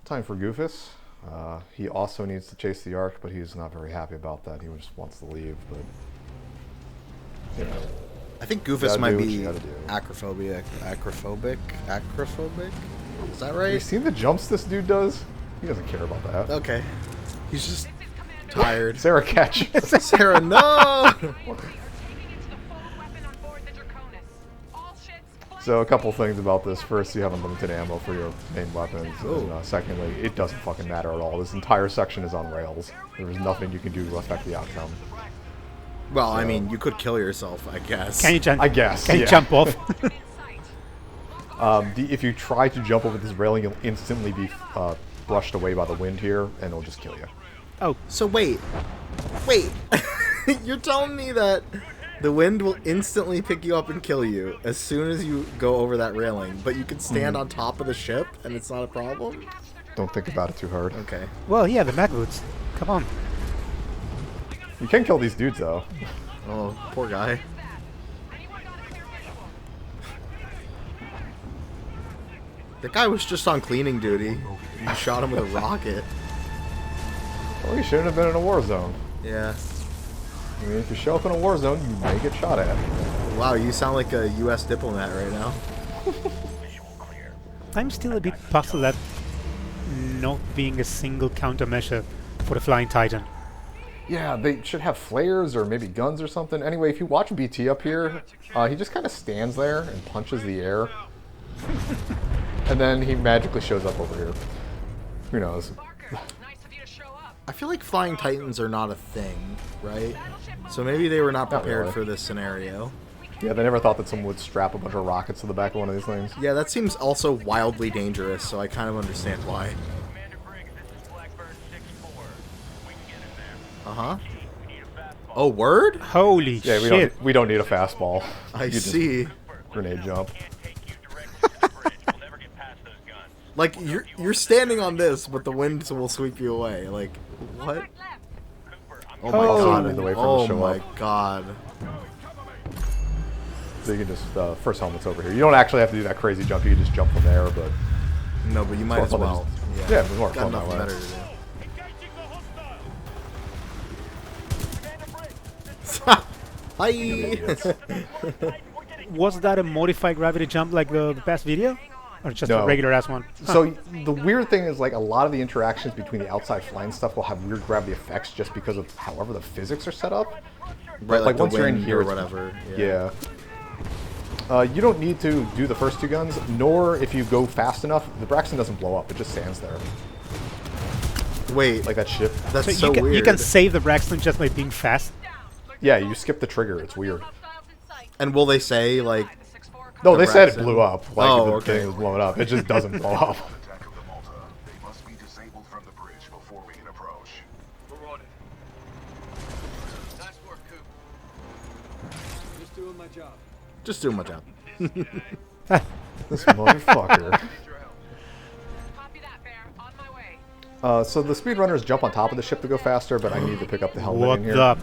time for Goofus. He also needs to chase the Ark, but he's not very happy about that. He just wants to leave, but you know. I think Goofus might be acrophobic. Acrophobic? Is that right? Have you seen the jumps this dude does? He doesn't care about that. Okay. He's just tired. Sarah, catch. Sarah, no! So a couple things about this. First, you have unlimited ammo for your main weapons. And, secondly, it doesn't fucking matter at all. This entire section is on rails. There's nothing you can do to affect the outcome. Well, I mean, you could kill yourself, I guess. Can you jump? I guess. Can you jump off? If you try to jump over this railing, you'll instantly be brushed away by the wind here, and it'll just kill you. Oh. So wait. You're telling me that the wind will instantly pick you up and kill you as soon as you go over that railing, but you can stand on top of the ship and it's not a problem? Don't think about it too hard. Okay. Well, yeah, the mag boots. Come on. You can kill these dudes, though. Oh, poor guy. The guy was just on cleaning duty. You shot him with a rocket. Well, you shouldn't have been in a war zone. Yeah. I mean, if you show up in a war zone, you may get shot at. Wow, you sound like a U.S. diplomat right now. I'm still a bit puzzled at not being a single countermeasure for the Flying Titan. Yeah, they should have flares or maybe guns or something. Anyway, if you watch BT up here, he just kind of stands there and punches the air. And then he magically shows up over here. Who knows? I feel like Flying Titans are not a thing, right? So maybe they were not prepared really for this scenario. Yeah, they never thought that someone would strap a bunch of rockets to the back of one of these things. Yeah, that seems also wildly dangerous, so I kind of understand why. Uh-huh. Oh, word? Holy Yeah, shit. we don't need a fastball. I You just see. Grenade jump. Like, you're standing on this, but the wind will sweep you away. Like, what? Oh my Also, god. the way for him to Oh show my up. god. So you can just, first helmet's over here. You don't actually have to do that crazy jump. You can just jump from there, but... No, but you might as well. Yeah, it was more Got fun that nothing way. better to do. Hi! Was that a modified gravity jump like the past video? Or just No. a regular ass one? Huh. So the weird thing is, like, a lot of the interactions between the outside flying stuff will have weird gravity effects just because of however the physics are set up. Right, like the once you're in wind here, or it's- whatever. Yeah. You don't need to do the first two guns, nor if you go fast enough, the Braxton doesn't blow up. It just stands there. Wait, Like that ship. that's So so, you can, weird. you can save the Braxton just by being fast? Yeah, you skip the trigger. It's weird. And will they say, like... No, The they said it Braxton? blew up. Like, Oh, the okay. thing was blowing up. It just doesn't blow up. They must be disabled from the bridge before we can approach. We're on it. Nice work, Coop. Just doing my job. Just doing my job. This motherfucker. Copy that, Bear. On my way. So the speedrunners jump on top of the ship to go faster, but I need to pick up the helmet What in here. the?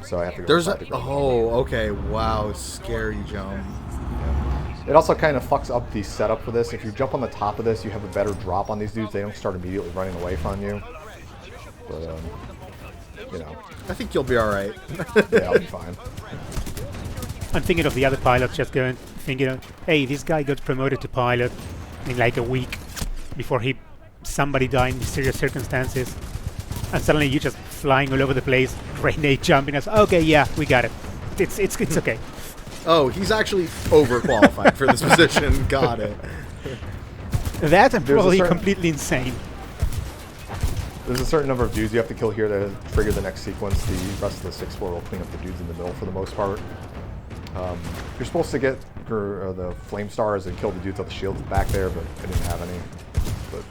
So I have to go There's inside a... to grab it. Oh, okay. Wow, scary jump. It also kind of fucks up the setup for this. If you jump on the top of this, you have a better drop on these dudes. They don't start immediately running away from you. But, you know, I think you'll be alright. yeah, I'll be fine. I'm thinking of the other pilots just going, thinking, hey, this guy got promoted to pilot in like a week before somebody died in mysterious circumstances. And suddenly you're just flying all over the place, grenade jumping. Us. Okay, yeah, we got it. It's okay. Oh, he's actually overqualified for this position. Got it. That and There's a probably certain- completely insane. There's a certain number of dudes you have to kill here to trigger the next sequence. The rest of the 6-4 will clean up the dudes in the middle for the most part. You're supposed to get the flame stars and kill the dudes on the shields back there, but I didn't have any. But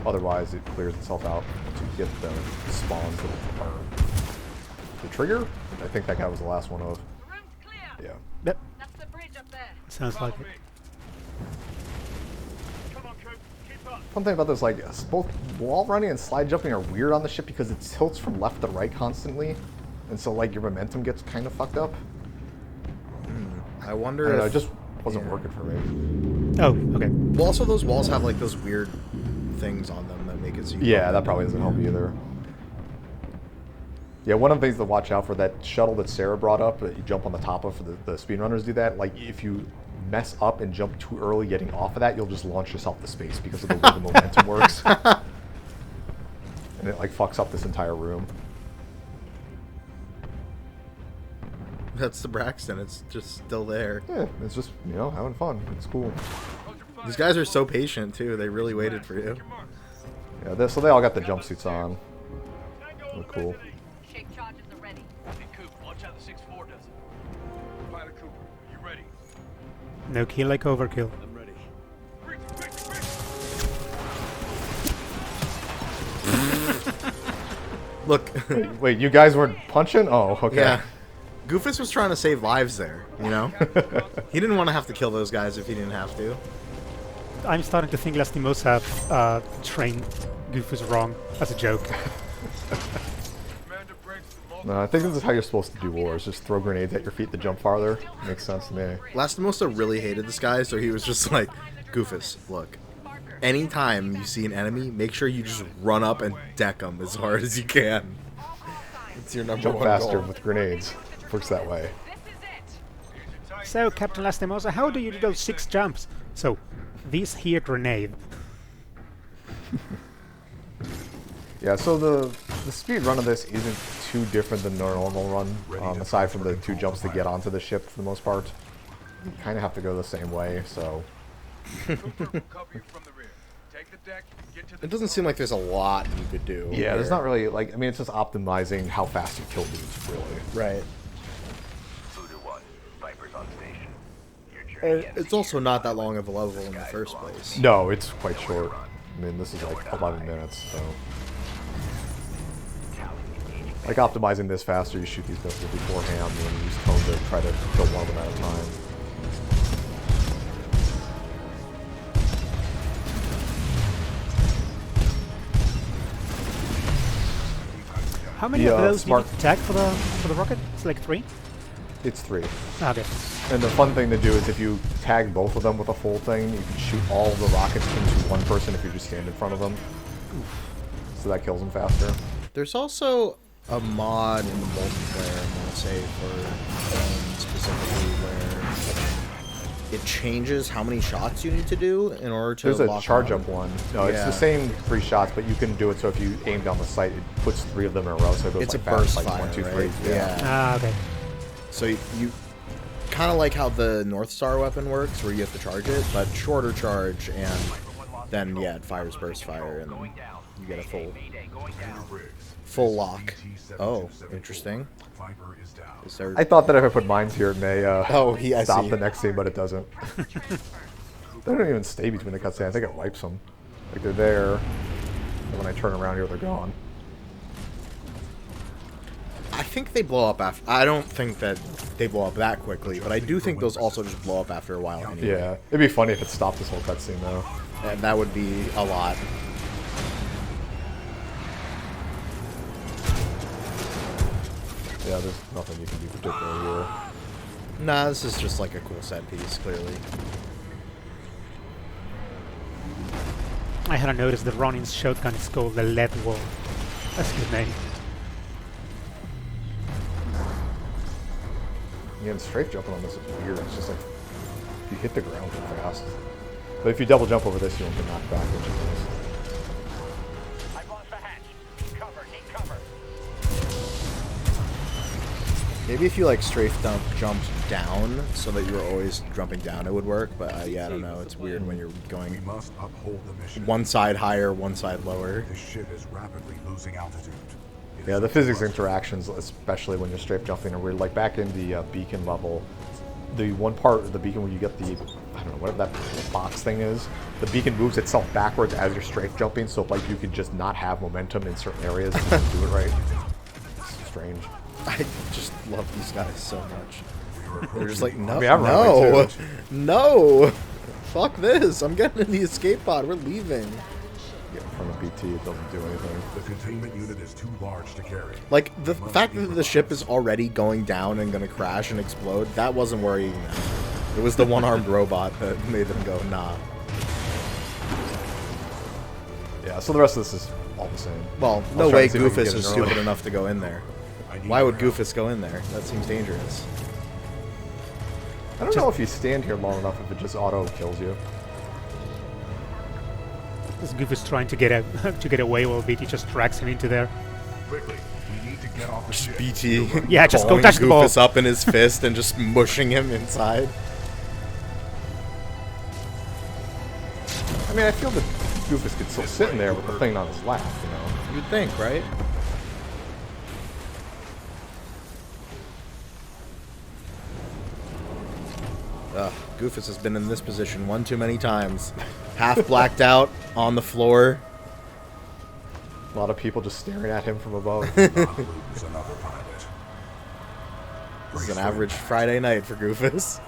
otherwise, it clears itself out once you get the spawns that are the trigger. I think that guy was the last one of. The room's clear. Yeah. Yep, That's the bridge up there. sounds like it. Come on, Coop. Keep up. One thing about this, like, both wall running and slide jumping are weird on the ship because it tilts from left to right constantly, and so like your momentum gets kind of fucked up. I wonder I don't know, if... just wasn't working for me. Oh, okay. Well, also those walls have like those weird things on them that make it so you Yeah, don't that probably doesn't help either. Yeah, one of the things to watch out for, that shuttle that Sarah brought up that you jump on the top of, for the speedrunners do that. Like, if you mess up and jump too early getting off of that, you'll just launch yourself to space because of the way the momentum works. And it, like, fucks up this entire room. That's the Braxton. It's just still there. Yeah, it's just, you know, having fun. It's cool. These guys are so patient too. They really waited for you. Yeah, so they all got the jumpsuits on. Look cool. Shake charges are ready. Hey, Coop, watch out the 6-4 does it. Pilot Cooper, you ready? No kill like overkill. I'm ready. Look, Wait, you guys weren't punching? Oh, okay. yeah. Goofus was trying to save lives there, you know? He didn't want to have to kill those guys if he didn't have to. I'm starting to think Lastimosa trained Goofus wrong as a joke. Commander breaks the law. No, I think this is how you're supposed to do wars. Just throw grenades at your feet to jump farther. Makes sense to me. Lastimosa really hated this guy, so he was just like, Goofus, look. Anytime you see an enemy, make sure you just run up and deck them as hard as you can. It's your number Jump one faster goal. with grenades. Works that way. This is it. So, Captain Lastimosa, how do you do those 6 jumps? So, this here grenade. Yeah, so the speed run of this isn't too different than the normal run, aside from the 2 jumps to get onto the ship for the most part. You kind of have to go the same way, so... Cooper will cover you from the rear. Take the deck, get to the It doesn't seem like there's a lot you could do. Yeah, there's here. not really, like, I mean, it's just optimizing how fast you kill dudes, really. Right. Voodoo 1, Viper's on station. Your journey And it's also not that long of a level in the first place. No, it's quite short. I mean, this is like 11 minutes, so... Like, optimizing this faster, you shoot these missiles beforehand, and then you use tone to try to kill one of them at a time. How many The, of those smart- do you need to tag for the rocket? It's like 3? It's 3. Okay. And the fun thing to do is if you tag both of them with a full thing, you can shoot all the rockets into one person if you just stand in front of them. So that kills them faster. There's also a mod in the multiplayer, I want to say, for specifically where it changes how many shots you need to do in order to There's a lock charge on. up one. No, it's Yeah. the same 3 shots, but you can do it so if you aim down the sight, it puts 3 of them in a row, so it goes It's like a fast, burst like fire, 1, 2, 3. right? Yeah. Ah, okay. So you kind of like how the North Star weapon works, where you have to charge it, but shorter charge, and then yeah, it fires burst fire, and you get a full lock. Oh, interesting. Viper is down. Is there? I thought that if I put mines here, it may Oh, yeah, I stop see. the next scene, but it doesn't. They don't even stay between the cutscenes. I think it wipes them. Like, they're there, and when I turn around here, they're gone. I think they blow up after. I don't think that they blow up that quickly, but I do think those also just blow up after a while anyway. Yeah, it'd be funny if it stopped this whole cutscene, though. And that would be a lot. Yeah, there's nothing you can do particularly here. Nah, this is just like a cool set piece, clearly. I hadn't noticed the Ronin's shotgun is called the Lead Wall. That's a good name. Yeah, and strafe jumping on this is weird. It's just like, you hit the ground too fast. But if you double jump over this, you won't get knocked back, which is nice. I've lost the hatch. Cover, need cover. Maybe if you like strafe jumped down so that you were always jumping down, it would work. But yeah, I don't know. It's weird when you're We going must uphold the mission. one side higher, one side lower. The ship is rapidly losing altitude. It Yeah, is the up to physics us. interactions, especially when you're strafe jumping, are weird. Like back in the beacon level, the one part of the beacon where you get the, I don't know, whatever that box thing is, the beacon moves itself backwards as you're strafe jumping, so like you could just not have momentum in certain areas if you don't do it right. It's strange. I just love these guys so much. They're just like, no, I mean, I'm running no, too. no, fuck this. I'm getting in the escape pod. We're leaving. Yeah, from a BT, it doesn't do anything. The containment unit is too large to carry. Like, the fact that the ship is already going down and gonna crash and explode, that wasn't worrying me. It was the one-armed robot that made them go, nah. Yeah, so the rest of this is all the same. Well, I no was way trying to see if I could Goofus get is in early. stupid enough to go in there. Why would Goofus go in there? That seems dangerous. I don't know if you stand here long enough if it just auto kills you. This Goofus trying to get to get away while BT just drags him into there. Quickly, we need to get off the ship. BT Yeah, just go balling touch the ball. Goofus up in his fist and just mushing him inside. I mean, I feel that Goofus could still sit in there with the thing on his lap, you know? You'd think, right? Ugh, Goofus has been in this position one too many times. Half blacked out on the floor. A lot of people just staring at him from above. Not lose another pilot. This is an average Friday night for Goofus.